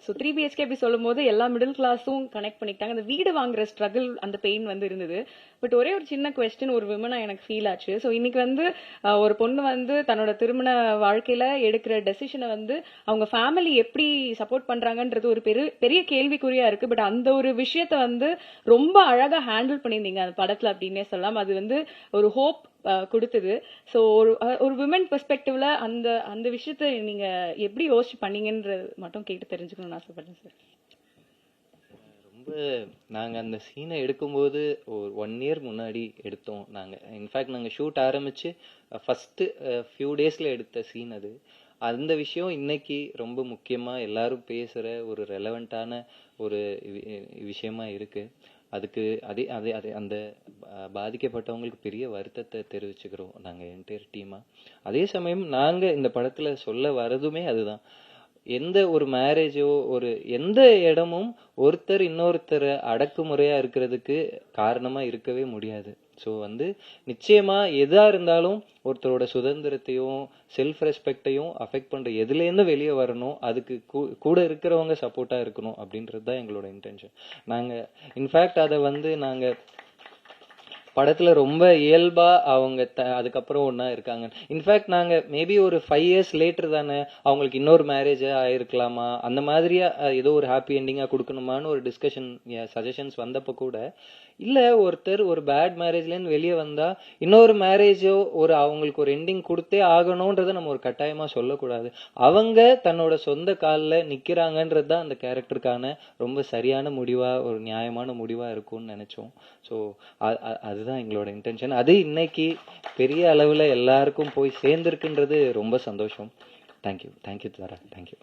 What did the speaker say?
So 3 BHK அப்படி சொல்லும் போது எல்லா மிடில் கிளாஸும் கனெக்ட் பண்ணிக்கிட்டாங்க. அந்த வீடு வாங்குற ஸ்ட்ரகிள், அந்த பெயின் வந்து இருந்தது. பட் ஒரே ஒரு சின்ன கொஸ்டின், ஒரு விமனா எனக்கு ஃபீல் ஆச்சு. ஸோ இன்னைக்கு வந்து ஒரு பொண்ணு வந்து தன்னோட திருமண வாழ்க்கையில எடுக்கிற டெசிஷனை வந்து அவங்க ஃபேமிலி எப்படி சப்போர்ட் பண்றாங்கன்றது ஒரு பெரிய கேள்விக்குறியா இருக்கு. பட் அந்த ஒரு விஷயத்த வந்து ரொம்ப அழகா ஹேண்டில் பண்ணியிருந்தீங்க அந்த படத்துல அப்படின்னே சொல்லலாம். அது வந்து ஒரு ஹோப் கொடுத்தது. ஸோ ஒரு விமன் பெர்ஸ்பெக்டிவ்ல அந்த அந்த விஷயத்த நீங்க எப்படி யோசிச்சு பண்ணீங்கன்றது மட்டும் கேட்டு தெரிஞ்சுக்கணும்னு ஆசைப்படுறேன் சார். ரொம்ப நாங்கள் அந்த சீனை எடுக்கும்போது ஒரு 1 year முன்னாடி எடுத்தோம். நாங்கள் இன்ஃபேக்ட் நாங்கள் ஷூட் ஆரம்பிச்சு ஃபர்ஸ்ட் ஃபியூ டேஸ்ல எடுத்த சீன் அது. அந்த விஷயம் இன்னைக்கு ரொம்ப முக்கியமா எல்லாரும் பேசுற ஒரு ரெலவெண்டான ஒரு விஷயமா இருக்கு. அதுக்கு அதே அதே அதே அந்த பாதிக்கப்பட்டவங்களுக்கு பெரிய வருத்தத்தை தெரிவிச்சுக்கிறோம் நாங்க என்டையர் டீமா. அதே சமயம் நாங்க இந்த படத்துல சொல்ல வரதுமே அதுதான். எந்த ஒரு மேரேஜோ ஒரு எந்த இடமும் ஒருத்தர் இன்னொருத்தரை அடக்குமுறையா இருக்கிறதுக்கு காரணமா இருக்கவே முடியாது. ஸோ வந்து நிச்சயமா எதா இருந்தாலும் ஒருத்தரோட சுதந்திரத்தையும் செல்ஃப் ரெஸ்பெக்டையும் அஃபெக்ட் பண்ற எதுலேருந்து வெளியே வரணும், அதுக்கு கூட இருக்கிறவங்க சப்போர்ட்டா இருக்கணும் அப்படின்றது தான் எங்களோட இன்டென்ஷன். நாங்க இன்ஃபேக்ட் அதை வந்து நாங்க படத்துல ரொம்ப இயல்பா அவங்க அதுக்கப்புறம் ஒன்னா இருக்காங்க. இன்ஃபேக்ட் நாங்க மேபி ஒரு 5 years லேட்டர் தானே அவங்களுக்கு இன்னொரு மேரேஜ் ஆயிருக்கலாமா, அந்த மாதிரியா ஏதோ ஒரு ஹாப்பி எண்டிங்கா கொடுக்கணுமான்னு ஒரு டிஸ்கஷன் சஜஷன்ஸ் வந்தப்ப கூட இல்ல, ஒருத்தர் ஒரு பேட் மேரேஜ்ல இருந்து வெளியே வந்தா இன்னொரு மேரேஜோ ஒரு அவங்களுக்கு ஒரு எண்டிங் கொடுத்தே ஆகணும்ன்றத நம்ம ஒரு கட்டாயமா சொல்லக்கூடாது. அவங்க தன்னோட சொந்த காலில் நிக்கிறாங்கன்றது தான் அந்த கேரக்டருக்கான ரொம்ப சரியான முடிவா ஒரு நியாயமான முடிவா இருக்கும்னு நினைச்சோம். ஸோ அதுதான் எங்களோட இன்டென்ஷன். அது இன்னைக்கு பெரிய அளவுல எல்லாருக்கும் போய் சேர்ந்திருக்குன்றது ரொம்ப சந்தோஷம். தேங்க்யூ துவாரா. தேங்க்யூ.